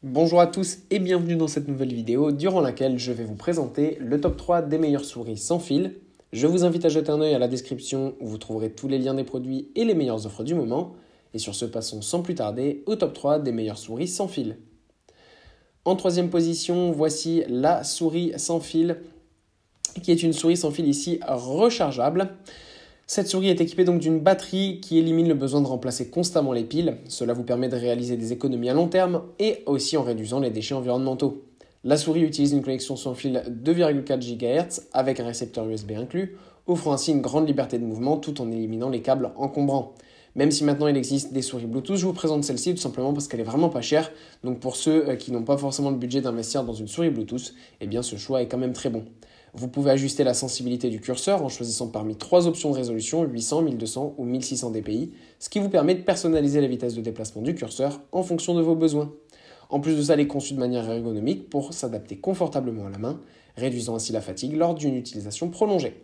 Bonjour à tous et bienvenue dans cette nouvelle vidéo durant laquelle je vais vous présenter le top 3 des meilleures souris sans fil. Je vous invite à jeter un œil à la description où vous trouverez tous les liens des produits et les meilleures offres du moment. Et sur ce, passons sans plus tarder au top 3 des meilleures souris sans fil. En troisième position, voici la souris sans fil qui est une souris sans fil ici rechargeable. Cette souris est équipée donc d'une batterie qui élimine le besoin de remplacer constamment les piles. Cela vous permet de réaliser des économies à long terme et aussi en réduisant les déchets environnementaux. La souris utilise une connexion sans fil 2,4 GHz avec un récepteur USB inclus, offrant ainsi une grande liberté de mouvement tout en éliminant les câbles encombrants. Même si maintenant il existe des souris Bluetooth, je vous présente celle-ci tout simplement parce qu'elle est vraiment pas chère. Donc pour ceux qui n'ont pas forcément le budget d'investir dans une souris Bluetooth, eh bien ce choix est quand même très bon. Vous pouvez ajuster la sensibilité du curseur en choisissant parmi 3 options de résolution 800, 1200 ou 1600 dpi, ce qui vous permet de personnaliser la vitesse de déplacement du curseur en fonction de vos besoins. En plus de ça, elle est conçue de manière ergonomique pour s'adapter confortablement à la main, réduisant ainsi la fatigue lors d'une utilisation prolongée.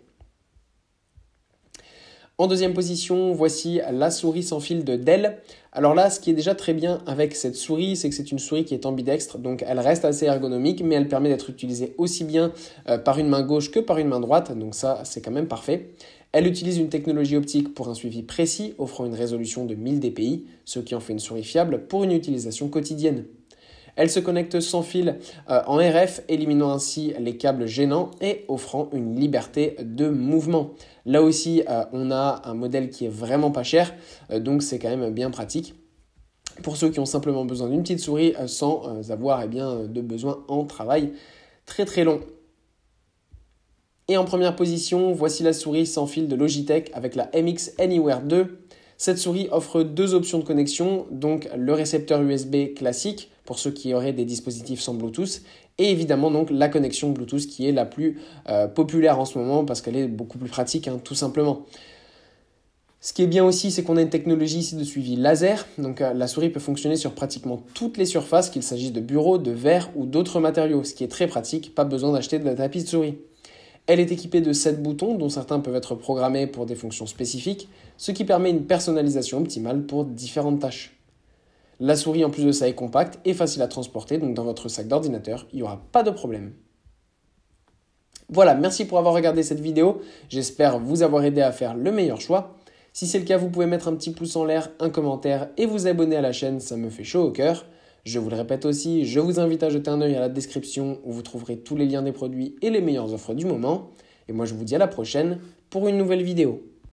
En deuxième position, voici la souris sans fil de Dell. Alors là, ce qui est déjà très bien avec cette souris, c'est que c'est une souris qui est ambidextre, donc elle reste assez ergonomique, mais elle permet d'être utilisée aussi bien par une main gauche que par une main droite, donc ça, c'est quand même parfait. Elle utilise une technologie optique pour un suivi précis, offrant une résolution de 1000 dpi, ce qui en fait une souris fiable pour une utilisation quotidienne. Elle se connecte sans fil en RF, éliminant ainsi les câbles gênants et offrant une liberté de mouvement. Là aussi, on a un modèle qui est vraiment pas cher, donc c'est quand même bien pratique. Pour ceux qui ont simplement besoin d'une petite souris sans avoir de besoin en travail très long. Et en première position, voici la souris sans fil de Logitech avec la MX Anywhere 2. Cette souris offre 2 options de connexion, donc le récepteur USB classique pour ceux qui auraient des dispositifs sans Bluetooth et évidemment donc la connexion Bluetooth qui est la plus populaire en ce moment parce qu'elle est beaucoup plus pratique tout simplement. Ce qui est bien aussi, c'est qu'on a une technologie ici de suivi laser, donc la souris peut fonctionner sur pratiquement toutes les surfaces, qu'il s'agisse de bureaux, de verre ou d'autres matériaux, ce qui est très pratique, pas besoin d'acheter de la tapis de souris. Elle est équipée de 7 boutons dont certains peuvent être programmés pour des fonctions spécifiques, ce qui permet une personnalisation optimale pour différentes tâches. La souris en plus de ça est compacte et facile à transporter, donc dans votre sac d'ordinateur, il n'y aura pas de problème. Voilà, merci pour avoir regardé cette vidéo, j'espère vous avoir aidé à faire le meilleur choix. Si c'est le cas, vous pouvez mettre un petit pouce en l'air, un commentaire et vous abonner à la chaîne, ça me fait chaud au cœur. Je vous le répète aussi, je vous invite à jeter un œil à la description où vous trouverez tous les liens des produits et les meilleures offres du moment. Et moi je vous dis à la prochaine pour une nouvelle vidéo.